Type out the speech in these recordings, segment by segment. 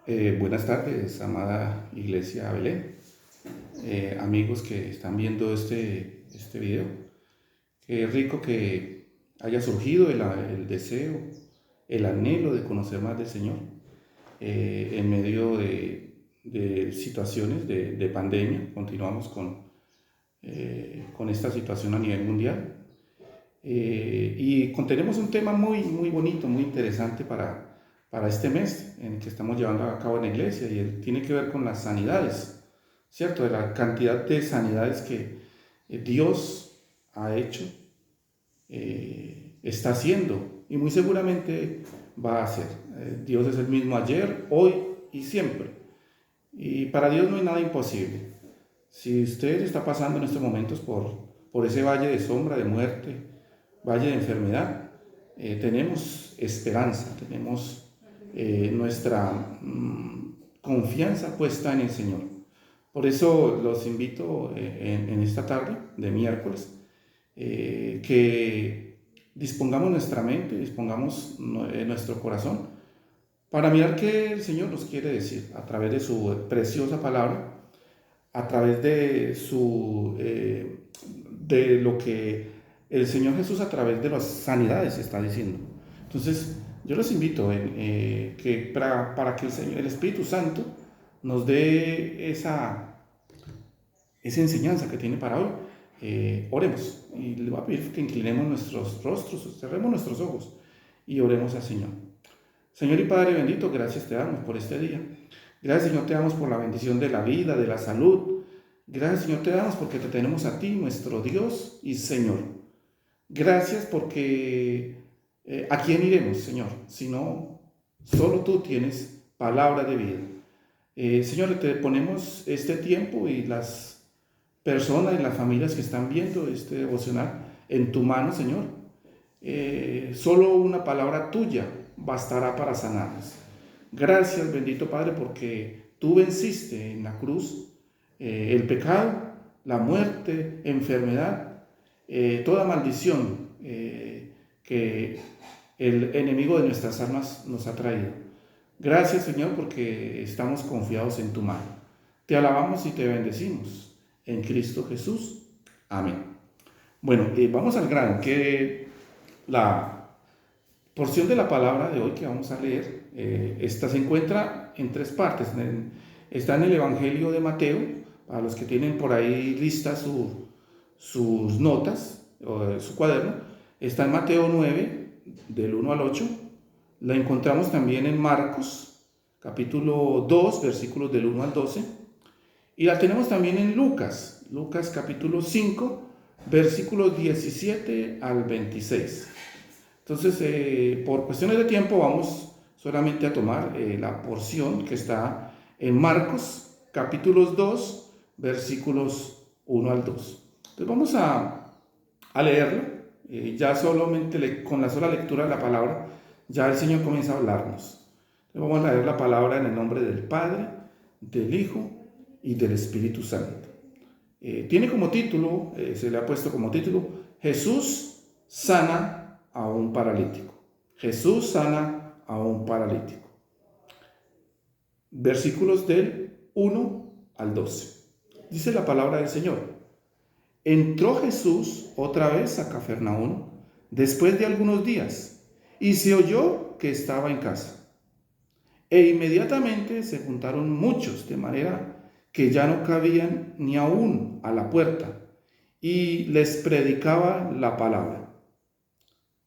Buenas tardes, amada Iglesia Belén, amigos que están viendo este video. Qué rico que haya surgido el deseo, el anhelo de conocer más del Señor en medio de situaciones de pandemia. Continuamos con esta situación a nivel mundial. Y tenemos un tema muy bonito, muy interesante para este mes en el que estamos llevando a cabo en la iglesia, y él tiene que ver con las sanidades, ¿cierto? De la cantidad de sanidades que Dios ha hecho, está haciendo y muy seguramente va a hacer. Dios es el mismo ayer, hoy y siempre. Y para Dios no hay nada imposible. Si usted está pasando en estos momentos por ese valle de sombra, de muerte, valle de enfermedad, tenemos esperanza, tenemos nuestra confianza puesta en el Señor. Por eso los invito en esta tarde de miércoles, que dispongamos nuestra mente, dispongamos nuestro corazón para mirar qué el Señor nos quiere decir a través de su preciosa palabra, a través de lo que el Señor Jesús a través de las sanidades está diciendo. Entonces, yo los invito que para que el Espíritu Santo nos dé esa enseñanza que tiene para hoy. Oremos, y le voy a pedir que inclinemos nuestros rostros, cerremos nuestros ojos y oremos al Señor. Señor y Padre bendito, gracias te damos por este día. Gracias, Señor, te damos por la bendición de la vida, de la salud. Gracias, Señor, te damos porque te tenemos a ti, nuestro Dios y Señor. Gracias porque ¿a quién iremos, Señor? Si no, solo tú tienes palabra de vida. Señor, te ponemos este tiempo y las personas y las familias que están viendo este devocional en tu mano, Señor. Solo una palabra tuya bastará para sanarnos. Gracias, bendito Padre, porque tú venciste en la cruz el pecado, la muerte, enfermedad, toda maldición que el enemigo de nuestras almas nos ha traído. Gracias, Señor, porque estamos confiados en tu mano. Te alabamos y te bendecimos en Cristo Jesús. Amén. Bueno, vamos al grano, que la porción de la palabra de hoy que vamos a leer, esta se encuentra en tres partes. Está en el Evangelio de Mateo, para los que tienen por ahí listas sus notas o su cuaderno. Está en Mateo 9, del 1 al 8. La encontramos también en Marcos, capítulo 2, versículos del 1 al 12. Y la tenemos también en Lucas, capítulo 5, versículos 17 al 26. Entonces, por cuestiones de tiempo, vamos solamente a tomar la porción que está en Marcos, capítulos 2, versículos 1 al 2. Entonces, vamos a leerlo. Ya solamente con la sola lectura de la palabra, ya el Señor comienza a hablarnos. Entonces, vamos a leer la palabra en el nombre del Padre, del Hijo y del Espíritu Santo. Tiene como título, se le ha puesto como título, Jesús sana a un paralítico. Jesús sana a un paralítico. Versículos del 1 al 12. Dice la palabra del Señor. Entró Jesús otra vez a Cafarnaúm después de algunos días, y se oyó que estaba en casa. E inmediatamente se juntaron muchos, de manera que ya no cabían ni aún a la puerta, y les predicaba la palabra.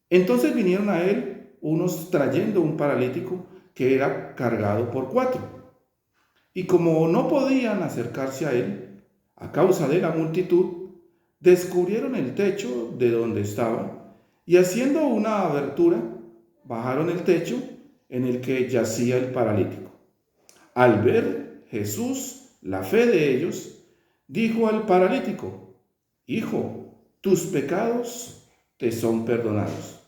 Entonces vinieron a él unos trayendo un paralítico que era cargado por 4. Y como no podían acercarse a él, a causa de la multitud, descubrieron el techo de donde estaba, y haciendo una abertura, bajaron el techo en el que yacía el paralítico. Al ver Jesús la fe de ellos, dijo al paralítico: Hijo, tus pecados te son perdonados.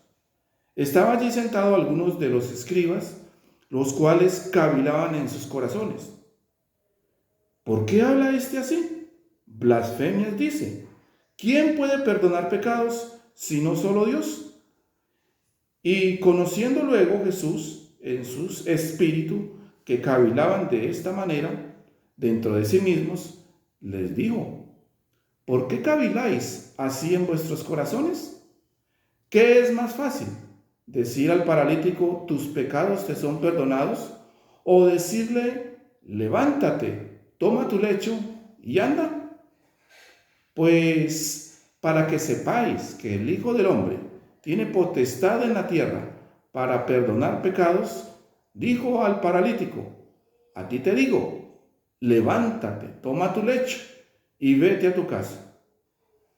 Estaba allí sentado algunos de los escribas, los cuales cavilaban en sus corazones. ¿Por qué habla este así? Blasfemias dice. ¿Quién puede perdonar pecados sino solo Dios? Y conociendo luego Jesús en su espíritu que cavilaban de esta manera dentro de sí mismos, les dijo: ¿por qué caviláis así en vuestros corazones? ¿Qué es más fácil? ¿Decir al paralítico, tus pecados te son perdonados? ¿O decirle, levántate, toma tu lecho y anda? Pues para que sepáis que el Hijo del Hombre tiene potestad en la tierra para perdonar pecados, dijo al paralítico: a ti te digo, levántate, toma tu lecho y vete a tu casa.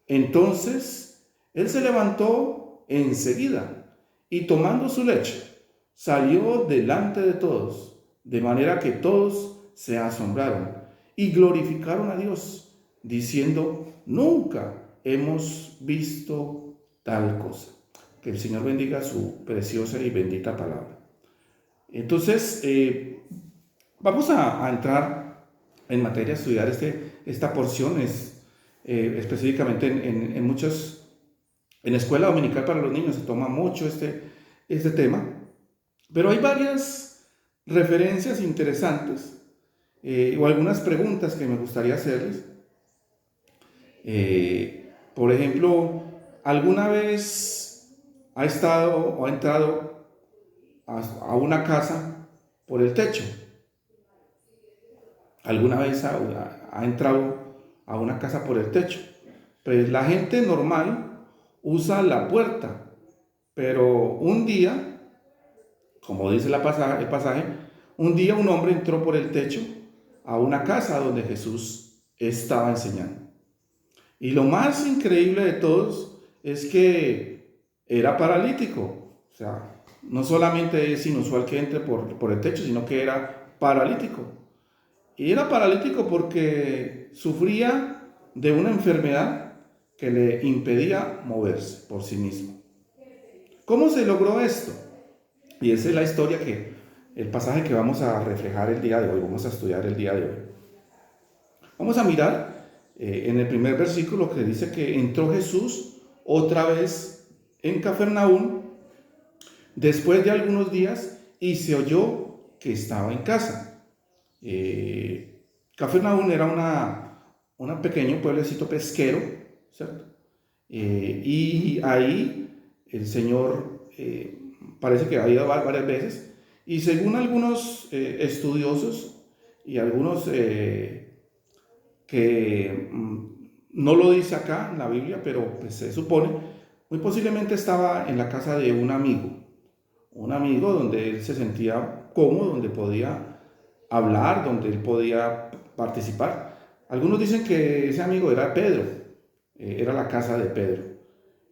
Entonces él se levantó enseguida y tomando su lecho salió delante de todos, de manera que todos se asombraron y glorificaron a Dios, diciendo: nunca hemos visto tal cosa. Que el Señor bendiga su preciosa y bendita palabra. Entonces, vamos a entrar en materia, a estudiar esta porción, específicamente en muchos, en escuela dominical para los niños se toma mucho este tema, pero hay varias referencias interesantes o algunas preguntas que me gustaría hacerles. Por ejemplo, ¿alguna vez ha estado o ha entrado a una casa por el techo? ¿Alguna vez ha entrado a una casa por el techo? Pues la gente normal usa la puerta, pero un día, como dice el pasaje, un día un hombre entró por el techo a una casa donde Jesús estaba enseñando. Y lo más increíble de todos es que era paralítico. O sea, no solamente es inusual que entre por el techo, sino que era paralítico. Y era paralítico porque sufría de una enfermedad que le impedía moverse por sí mismo. ¿Cómo se logró esto? Y esa es la historia el pasaje que vamos a reflejar el día de hoy, vamos a estudiar el día de hoy. Vamos a mirar en el primer versículo que dice que entró Jesús otra vez en Cafarnaúm después de algunos días y se oyó que estaba en casa. Cafarnaúm era un pequeño pueblecito pesquero, ¿cierto? Y ahí el Señor parece que ha ido varias veces, y según algunos estudiosos y algunos que no lo dice acá en la Biblia, pero pues, se supone, muy posiblemente estaba en la casa de un amigo donde él se sentía cómodo, donde podía hablar, donde él podía participar. Algunos dicen que ese amigo era Pedro, era la casa de Pedro.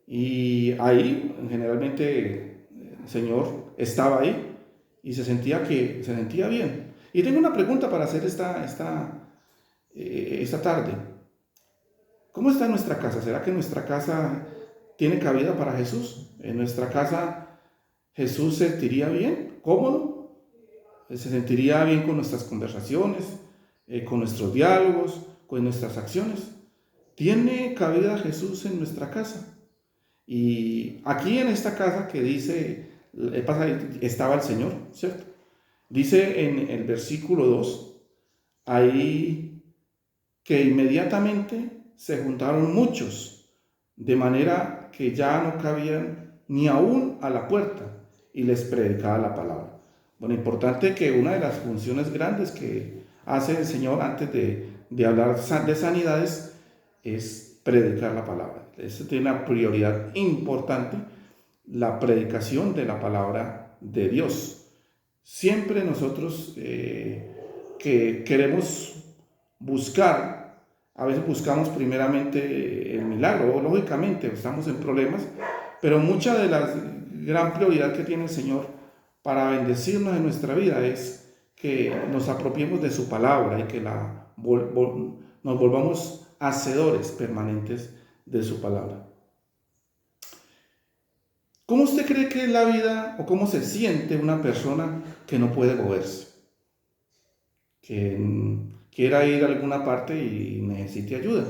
Y ahí generalmente el Señor estaba ahí y se sentía bien. Y tengo una pregunta para hacer esta tarde. ¿Cómo está nuestra casa? ¿Será que nuestra casa tiene cabida para Jesús? ¿En nuestra casa Jesús se sentiría bien, cómodo? ¿Se sentiría bien con nuestras conversaciones, con nuestros diálogos, con nuestras acciones? ¿Tiene cabida Jesús en nuestra casa? Y aquí en esta casa que dice, estaba el Señor, ¿cierto? Dice en el versículo 2, ahí que inmediatamente se juntaron muchos, de manera que ya no cabían ni aún a la puerta, y les predicaba la palabra. Bueno, importante que una de las funciones grandes que hace el Señor antes de hablar de sanidades es predicar la palabra. Eso tiene una prioridad importante, la predicación de la palabra de Dios. Siempre nosotros que queremos buscar, a veces buscamos primeramente el milagro, lógicamente estamos en problemas, pero mucha de la gran prioridad que tiene el Señor para bendecirnos en nuestra vida es que nos apropiemos de su palabra y que nos volvamos hacedores permanentes de su palabra. ¿Cómo usted cree que es la vida o cómo se siente una persona que no puede moverse? Que quiera ir a alguna parte y necesite ayuda.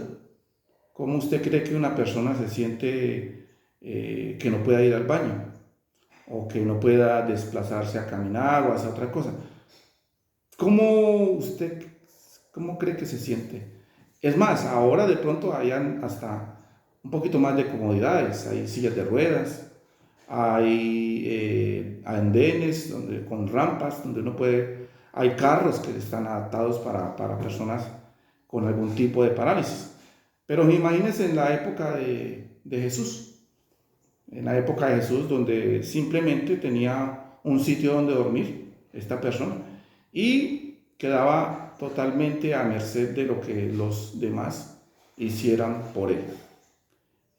¿Cómo usted cree que una persona se siente que no pueda ir al baño? O que no pueda desplazarse a caminar o hacer otra cosa. ¿Usted, cómo cree que se siente? Es más, ahora de pronto hay hasta un poquito más de comodidades, hay sillas de ruedas, hay andenes con rampas donde uno puede, hay carros que están adaptados para personas con algún tipo de parálisis. Pero imagínense en la época de Jesús, en la época de Jesús donde simplemente tenía un sitio donde dormir esta persona y quedaba totalmente a merced de lo que los demás hicieran por él.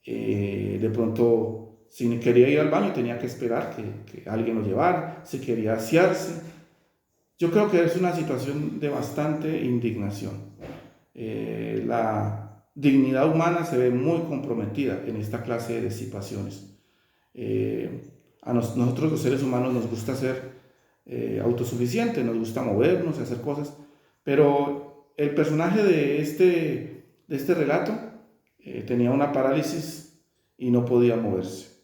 De pronto, si quería ir al baño, tenía que esperar que alguien lo llevara, si quería asearse. Yo creo que es una situación de bastante indignación. La dignidad humana se ve muy comprometida en esta clase de situaciones. Nosotros los seres humanos nos gusta ser autosuficientes, nos gusta movernos, hacer cosas, pero el personaje de este relato tenía una parálisis y no podía moverse.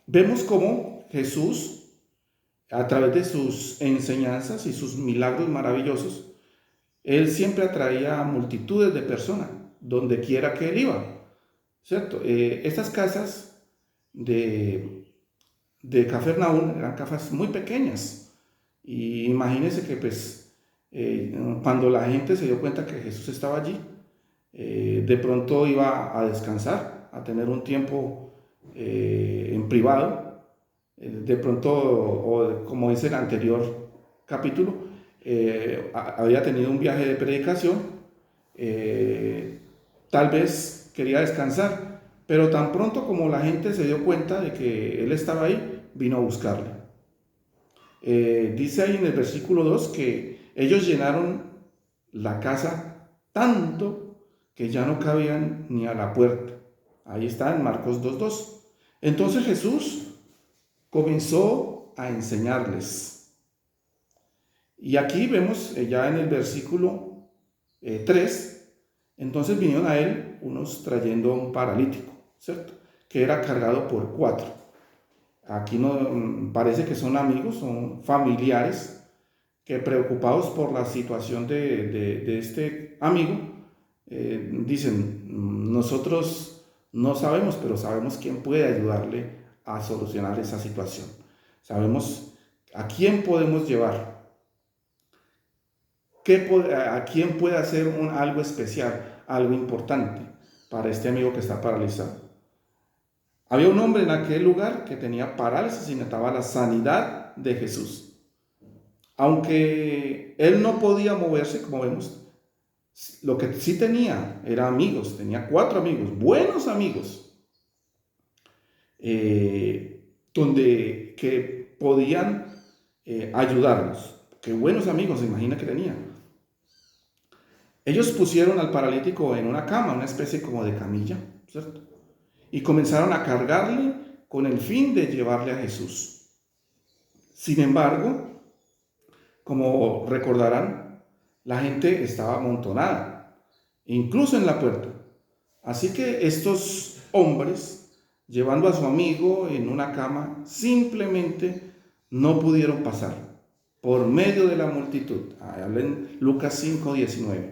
Vemos cómo Jesús, a través de sus enseñanzas y sus milagros maravillosos, él siempre atraía a multitudes de personas, donde quiera que él iba, ¿cierto? Estas casas de Cafarnaúm eran casas muy pequeñas, y imagínense que pues cuando la gente se dio cuenta que Jesús estaba allí, de pronto iba a descansar, a tener un tiempo en privado, de pronto, o como dice el anterior capítulo, había tenido un viaje de predicación, tal vez quería descansar, pero tan pronto como la gente se dio cuenta de que él estaba ahí, vino a buscarle. Dice ahí en el versículo 2 que ellos llenaron la casa tanto que ya no cabían ni a la puerta. Ahí está en Marcos 2:2. Entonces Jesús comenzó a enseñarles. Y aquí vemos ya en el versículo 3, entonces vinieron a él unos trayendo un paralítico, ¿cierto? Que era cargado por 4. Aquí no parece que son amigos, son familiares que, preocupados por la situación de este amigo, dicen: nosotros no sabemos, pero sabemos quién puede ayudarle a solucionar esa situación. Sabemos a quién podemos llevar, a quién puede hacer algo especial, algo importante para este amigo que está paralizado. Había un hombre en aquel lugar que tenía parálisis y necesitaba la sanidad de Jesús. Aunque él no podía moverse, como vemos, lo que sí tenía era amigos, tenía 4 amigos, buenos amigos, que podían ayudarlos. Qué buenos amigos, se imagina que tenía. Ellos pusieron al paralítico en una cama, una especie como de camilla, ¿cierto? Y comenzaron a cargarle con el fin de llevarle a Jesús. Sin embargo, como recordarán, la gente estaba amontonada, incluso en la puerta. Así que estos hombres, llevando a su amigo en una cama, simplemente no pudieron pasar por medio de la multitud. Habla en Lucas 5:19.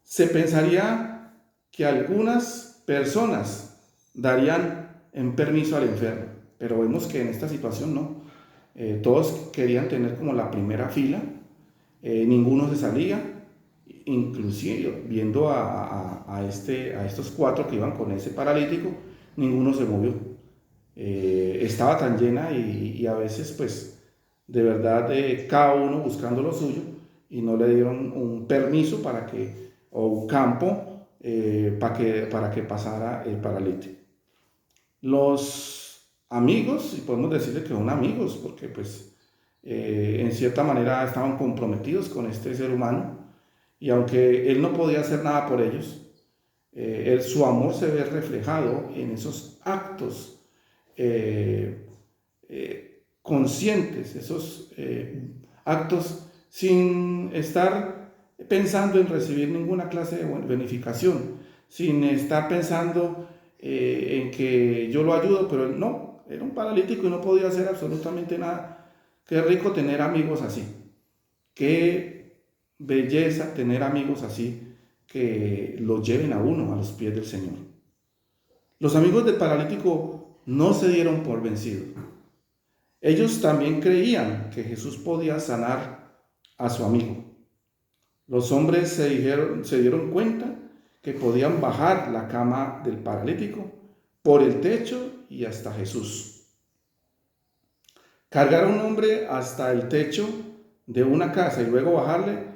Se pensaría que algunas personas darían en permiso al enfermo, pero vemos que en esta situación no. Todos querían tener como la primera fila, ninguno se salía, inclusive viendo a estos 4 que iban con ese paralítico, ninguno se movió. Estaba tan llena y a veces pues de verdad cada uno buscando lo suyo, y no le dieron un permiso o un campo para que pasara el paralítico. Los amigos, y podemos decirle que son amigos porque pues en cierta manera estaban comprometidos con este ser humano, y aunque él no podía hacer nada por ellos, su amor se ve reflejado en esos actos conscientes, esos actos sin estar pensando en recibir ninguna clase de bonificación, sin estar pensando en que yo lo ayudo, pero él no. era un paralítico y no podía hacer absolutamente nada. Qué rico tener amigos así. Qué belleza tener amigos así que lo lleven a uno a los pies del Señor. Los amigos del paralítico no se dieron por vencidos. Ellos también creían que Jesús podía sanar a su amigo. Los hombres se dieron cuenta que podían bajar la cama del paralítico por el techo y hasta Jesús. Cargar a un hombre hasta el techo de una casa y luego bajarle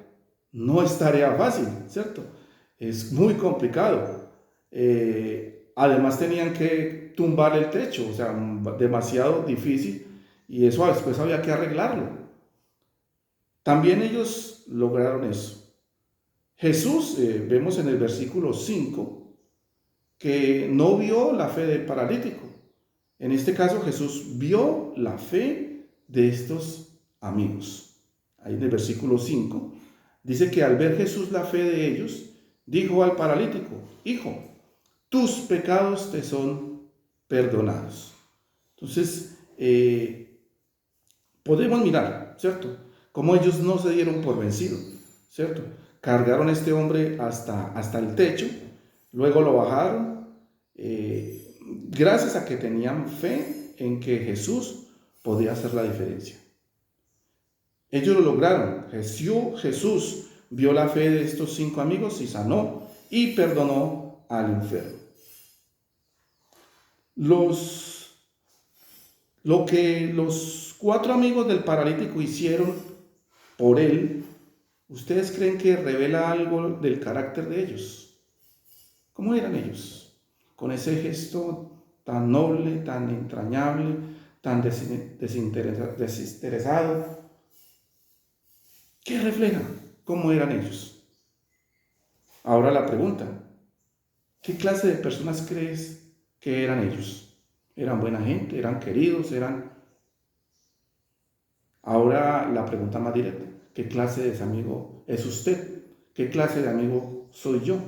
no es tarea fácil, ¿cierto? Es muy complicado. Además tenían que tumbar el techo, o sea, demasiado difícil, y eso después había que arreglarlo. También ellos lograron eso. Jesús, vemos en el versículo 5, que no vio la fe del paralítico. En este caso Jesús vio la fe de estos amigos. Ahí en el versículo 5 dice que al ver Jesús la fe de ellos, dijo al paralítico: hijo, tus pecados te son perdonados. Entonces, podemos mirar, ¿cierto?, cómo ellos no se dieron por vencidos, ¿cierto? Cargaron a este hombre hasta el techo, luego lo bajaron, gracias a que tenían fe en que Jesús podía hacer la diferencia. Ellos lo lograron. Jesús vio la fe de estos 5 amigos y sanó y perdonó al enfermo. Lo que los 4 amigos del paralítico hicieron por él, ¿ustedes creen que revela algo del carácter de ellos? ¿Cómo eran ellos? Con ese gesto tan noble, tan entrañable, tan desinteresado. ¿Qué refleja? ¿Cómo eran ellos? Ahora la pregunta: ¿qué clase de personas crees que eran ellos? ¿Eran buena gente? ¿Eran queridos? Ahora la pregunta más directa: ¿qué clase de amigo es usted? ¿Qué clase de amigo soy yo?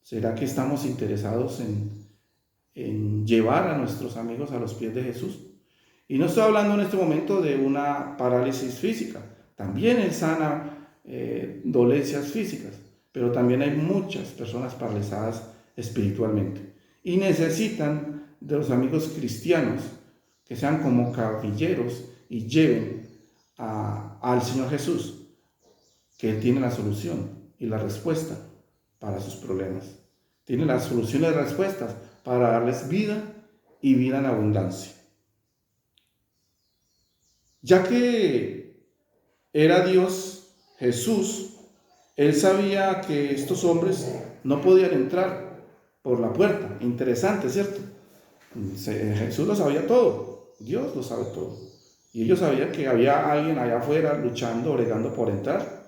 ¿Será que estamos interesados en llevar a nuestros amigos a los pies de Jesús? Y no estoy hablando en este momento de una parálisis física. También Él sana dolencias físicas, pero también hay muchas personas paralizadas espiritualmente y necesitan de los amigos cristianos que sean como cabilleros y lleven al Señor Jesús, que Él tiene la solución y la respuesta para sus problemas. Tiene las soluciones y respuestas para darles vida y vida en abundancia. Ya que era Dios, Jesús, Él sabía que estos hombres no podían entrar por la puerta. Interesante, ¿cierto? Jesús lo sabía todo, Dios lo sabe todo. Y ellos sabían que había alguien allá afuera luchando, bregando por entrar.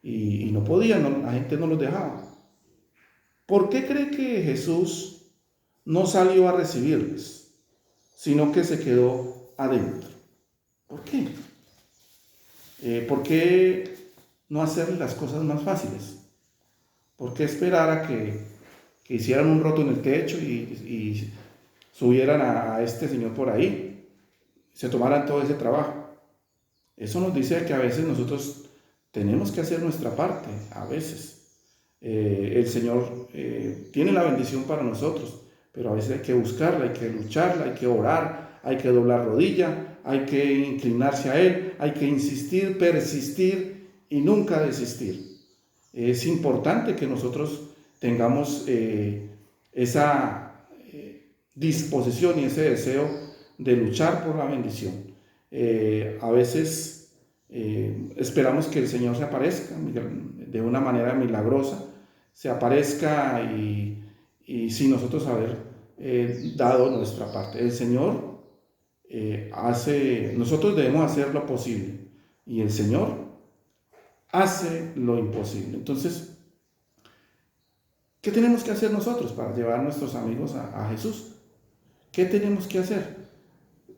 Y no podían, la gente no los dejaba. ¿Por qué cree que Jesús no salió a recibirles, sino que se quedó adentro? ¿Por qué? ¿Por qué no hacer las cosas más fáciles? ¿Por qué esperar a que hicieran un roto en el techo y subieran a este señor por ahí, se tomaran todo ese trabajo? Eso nos dice que a veces nosotros tenemos que hacer nuestra parte, a veces. El Señor tiene la bendición para nosotros, pero a veces hay que buscarla, hay que lucharla, hay que orar, hay que doblar rodilla, hay que inclinarse a Él, hay que insistir, persistir y nunca desistir. Es importante que nosotros tengamos esa disposición y ese deseo de luchar por la bendición. A veces esperamos que el Señor se aparezca de una manera milagrosa, se aparezca y sin nosotros haber dado nuestra parte. El Señor nosotros debemos hacer lo posible y el Señor hace lo imposible. Entonces, ¿qué tenemos que hacer nosotros para llevar a nuestros amigos a Jesús? ¿Qué tenemos que hacer?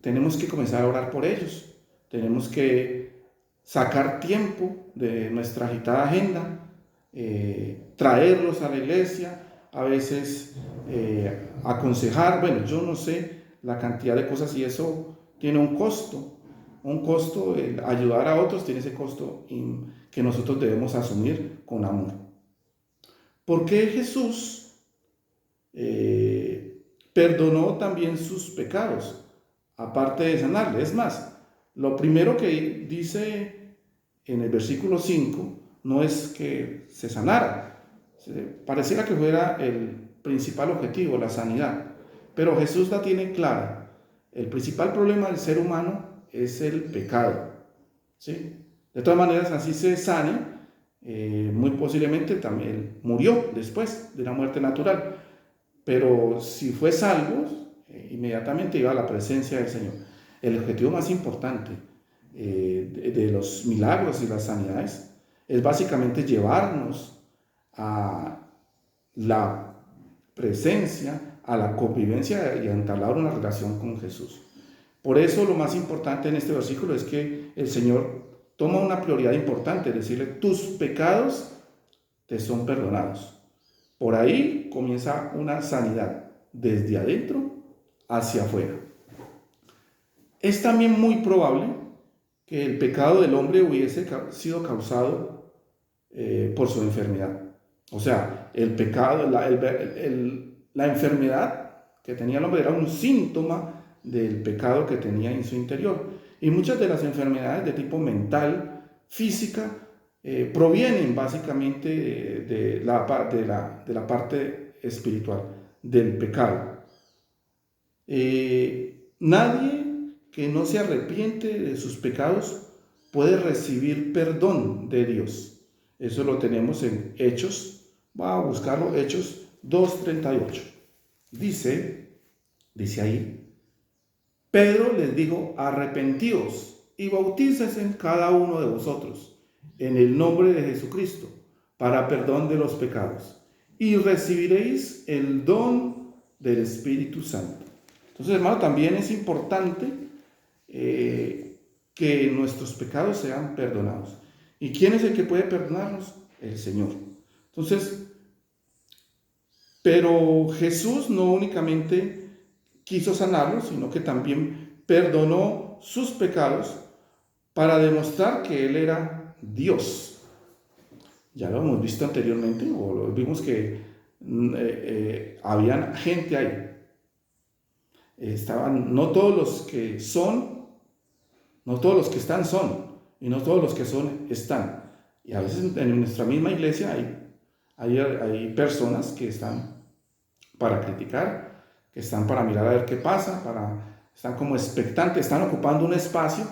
Tenemos que comenzar a orar por ellos. Tenemos que sacar tiempo de nuestra agitada agenda, traerlos a la iglesia, a veces aconsejar. Bueno, yo no sé la cantidad de cosas y eso tiene un costo. Un costo, el ayudar a otros tiene ese costo que nosotros debemos asumir con amor. ¿Por qué Jesús perdonó también sus pecados, aparte de sanarle? Es más, lo primero que dice en el versículo 5 no es que se sanara, pareciera que fuera el principal objetivo, la sanidad, pero Jesús la tiene clara. El principal problema del ser humano es el pecado, ¿sí? De todas maneras, así se sane, muy posiblemente también murió después de una muerte natural, pero si fue salvo, inmediatamente iba a la presencia del Señor. El objetivo más importante de los milagros y las sanidades es básicamente llevarnos a la presencia, a la convivencia y a entablar una relación con Jesús. Por eso lo más importante en este versículo es que el Señor toma una prioridad importante, decirle, tus pecados te son perdonados. Por ahí comienza una sanidad desde adentro hacia afuera. Es también muy probable que el pecado del hombre hubiese sido causado por su enfermedad. O sea, el pecado, la enfermedad que tenía el hombre era un síntoma del pecado que tenía en su interior. Y muchas de las enfermedades de tipo mental, física, provienen básicamente de la parte espiritual, del pecado. Nadie que no se arrepiente de sus pecados puede recibir perdón de Dios. Eso lo tenemos en Hechos, va a buscarlo, Hechos 2:38. Dice ahí, Pedro les dijo, arrepentíos y bautícese en cada uno de vosotros en el nombre de Jesucristo para perdón de los pecados y recibiréis el don del Espíritu Santo. Entonces, hermano, también es importante que nuestros pecados sean perdonados. ¿Y quién es el que puede perdonarnos? El Señor. Entonces, pero Jesús no únicamente quiso sanarlos, sino que también perdonó sus pecados para demostrar que Él era Dios. Ya lo hemos visto anteriormente, o lo vimos que habían gente ahí. Estaban, no todos los que son, no todos los que están son, y no todos los que son están. Y a veces en nuestra misma iglesia hay personas que están para criticar, que están para mirar a ver qué pasa, están como expectantes, están ocupando un espacio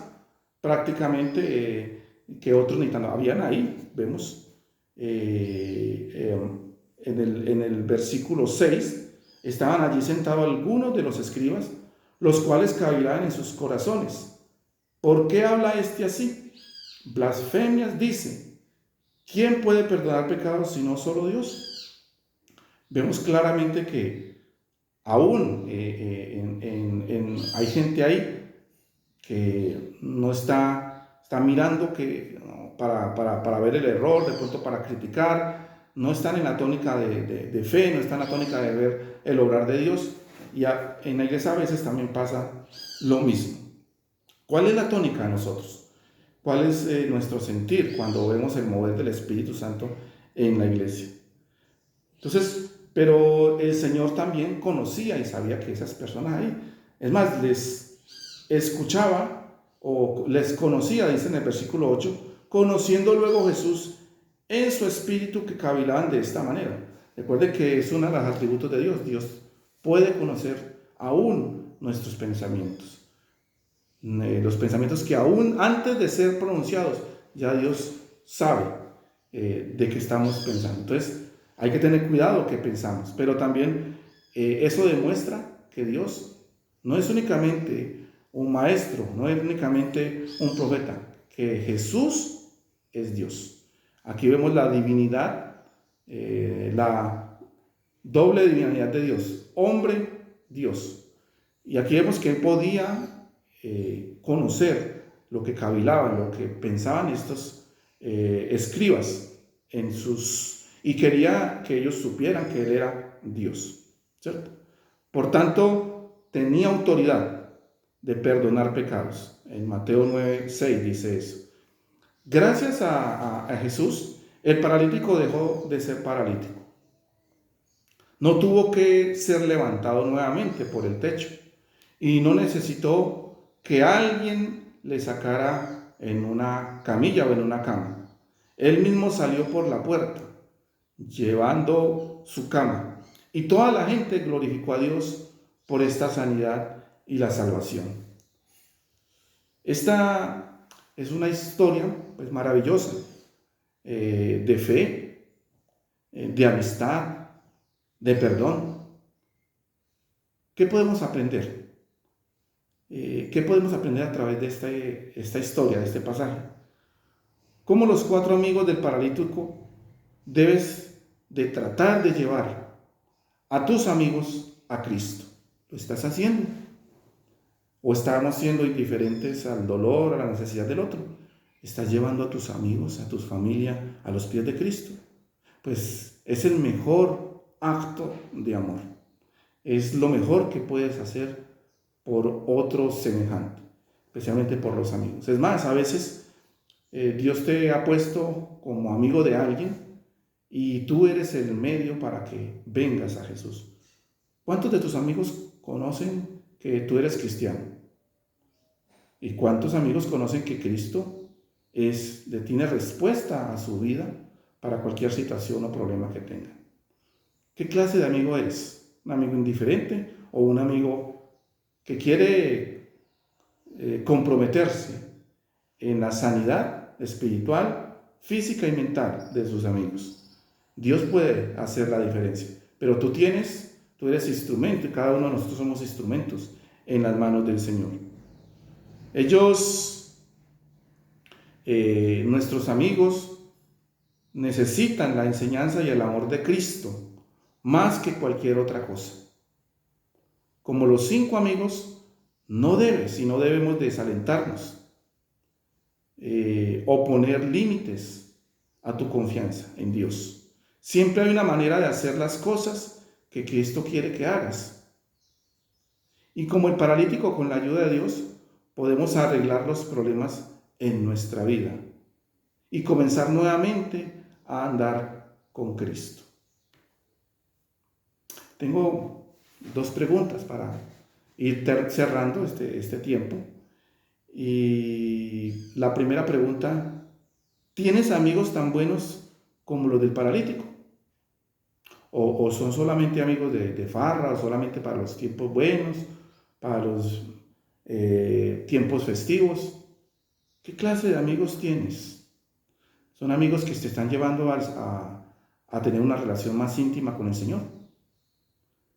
prácticamente que otros ni tan habían ahí. Vemos en el versículo 6, estaban allí sentados algunos de los escribas, los cuales cavilaban en sus corazones. ¿Por qué habla este así? Blasfemias dice. ¿Quién puede perdonar pecados si no solo Dios? Vemos claramente que aún hay gente ahí que no está mirando para ver el error, de pronto para criticar, no están en la tónica de fe, no están en la tónica de ver el obrar de Dios. Y en la iglesia a veces también pasa lo mismo. ¿Cuál es la tónica de nosotros? ¿Cuál es nuestro sentir cuando vemos el mover del Espíritu Santo en la iglesia? Entonces, pero el Señor también conocía y sabía que esas personas ahí, es más, les escuchaba o les conocía, dice en el versículo 8, conociendo luego Jesús en su espíritu que cavilaban de esta manera. Recuerde que es uno de los atributos de Dios. Dios puede conocer aún nuestros pensamientos. Los pensamientos que aún antes de ser pronunciados, ya Dios sabe de qué estamos pensando. Entonces, hay que tener cuidado que pensamos, pero también eso demuestra que Dios no es únicamente un maestro, no es únicamente un profeta, que Jesús es Dios. Aquí vemos la divinidad, la doble divinidad de Dios, hombre, Dios. Y aquí vemos que Él podía conocer lo que cavilaban, lo que pensaban estos escribas y quería que ellos supieran que Él era Dios, ¿cierto? Por tanto, tenía autoridad de perdonar pecados. En Mateo 9:6 dice eso. Gracias a Jesús, el paralítico dejó de ser paralítico. No tuvo que ser levantado nuevamente por el techo y no necesitó que alguien le sacara en una camilla o en una cama. Él mismo salió por la puerta llevando su cama y toda la gente glorificó a Dios por esta sanidad y la salvación. Esta es una historia pues maravillosa, de fe, de amistad, de perdón. ¿Qué podemos aprender? ¿Qué podemos aprender a través de esta historia, de este pasaje? Cómo los 4 amigos del paralítico debes de tratar de llevar a tus amigos a Cristo. ¿Lo estás haciendo? ¿O estamos siendo indiferentes al dolor, a la necesidad del otro? ¿Estás llevando a tus amigos, a tu familia, a los pies de Cristo? Pues es el mejor acto de amor. Es lo mejor que puedes hacer por otro semejante, especialmente por los amigos. Es más, a veces Dios te ha puesto como amigo de alguien y tú eres el medio para que vengas a Jesús. ¿Cuántos de tus amigos conocen que tú eres cristiano? ¿Y cuántos amigos conocen que Cristo tiene respuesta a su vida para cualquier situación o problema que tenga? ¿Qué clase de amigo eres? ¿Un amigo indiferente o un amigo que quiere comprometerse en la sanidad espiritual, física y mental de sus amigos? Dios puede hacer la diferencia, pero tú eres instrumento y cada uno de nosotros somos instrumentos en las manos del Señor. Nuestros amigos necesitan la enseñanza y el amor de Cristo más que cualquier otra cosa. Como los 5 amigos, no debemos desalentarnos o poner límites a tu confianza en Dios. Siempre hay una manera de hacer las cosas que Cristo quiere que hagas. Y como el paralítico, con la ayuda de Dios, podemos arreglar los problemas en nuestra vida y comenzar nuevamente a andar con Cristo. Tengo 2 preguntas para ir cerrando este tiempo. Y la primera pregunta: ¿tienes amigos tan buenos como los del paralítico? ¿O son solamente amigos de farra, o solamente para los tiempos buenos, para los tiempos festivos? ¿Qué clase de amigos tienes? ¿Son amigos que te están llevando a tener una relación más íntima con el Señor?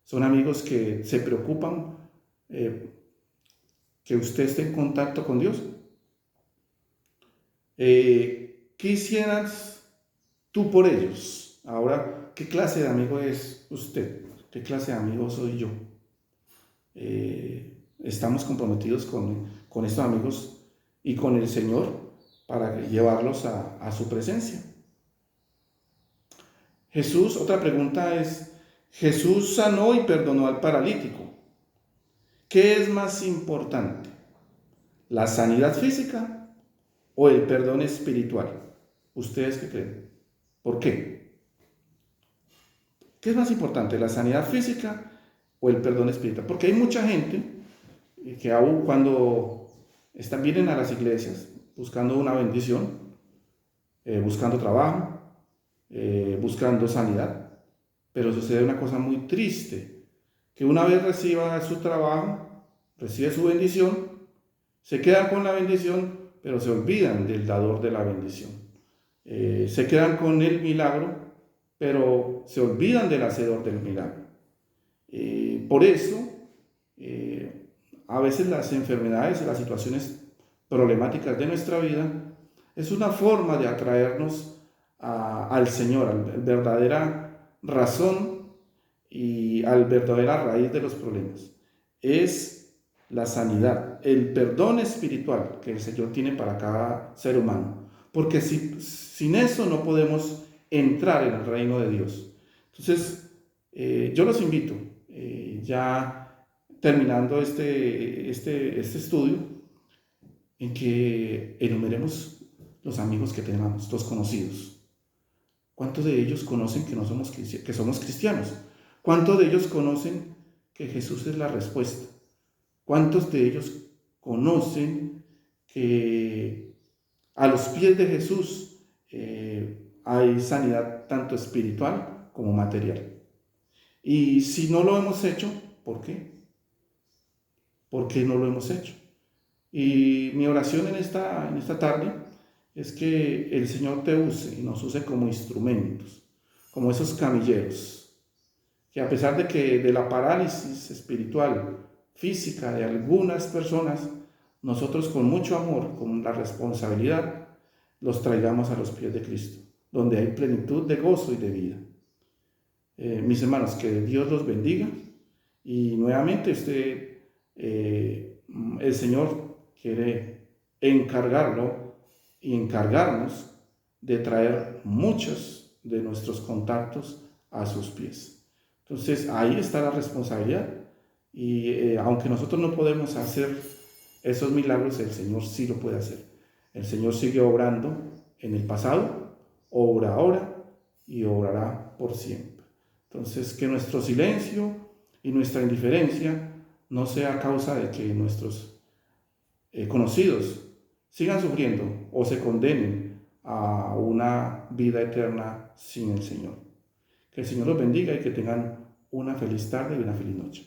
¿Son amigos que se preocupan que usted esté en contacto con Dios? ¿Qué hicieras tú por ellos? Ahora, ¿qué clase de amigo es usted? ¿Qué clase de amigo soy yo? Estamos comprometidos con estos amigos y con el Señor para llevarlos a su presencia. Otra pregunta es: Jesús sanó y perdonó al paralítico. ¿Qué es más importante? ¿La sanidad física o el perdón espiritual? ¿Ustedes qué creen? ¿Por qué? ¿Qué es más importante, la sanidad física o el perdón espiritual? Porque hay mucha gente que aún cuando vienen a las iglesias buscando una bendición, buscando trabajo, buscando sanidad, pero sucede una cosa muy triste, que una vez reciba su trabajo, recibe su bendición, se quedan con la bendición, pero se olvidan del dador de la bendición. Se quedan con el milagro, pero se olvidan del hacedor del milagro. Por eso, a veces las enfermedades y las situaciones problemáticas de nuestra vida es una forma de atraernos al Señor, a la verdadera razón y a la verdadera raíz de los problemas. Es la sanidad, el perdón espiritual que el Señor tiene para cada ser humano. Porque sin eso no podemos entrar en el reino de Dios. Entonces, yo los invito, ya terminando este estudio, en que enumeremos los amigos que tenemos, los conocidos. ¿Cuántos de ellos conocen que, no somos, que somos cristianos? ¿Cuántos de ellos conocen que Jesús es la respuesta? ¿Cuántos de ellos conocen que a los pies de Jesús hay sanidad tanto espiritual como material? Y si no lo hemos hecho, ¿por qué? ¿Por qué no lo hemos hecho? Y mi oración en esta tarde es que el Señor te use y nos use como instrumentos, como esos camilleros, que a pesar de la parálisis espiritual, física de algunas personas, nosotros con mucho amor, con la responsabilidad, los traigamos a los pies de Cristo, donde hay plenitud de gozo y de vida. Mis hermanos, que Dios los bendiga y nuevamente el Señor quiere encargarlo y encargarnos de traer muchos de nuestros contactos a sus pies. Entonces ahí está la responsabilidad y aunque nosotros no podemos hacer esos milagros, el Señor sí lo puede hacer. El Señor sigue obrando en el pasado, obra ahora y obrará por siempre. Entonces que nuestro silencio y nuestra indiferencia no sea causa de que nuestros conocidos sigan sufriendo o se condenen a una vida eterna sin el Señor. Que el Señor los bendiga y que tengan una feliz tarde y una feliz noche.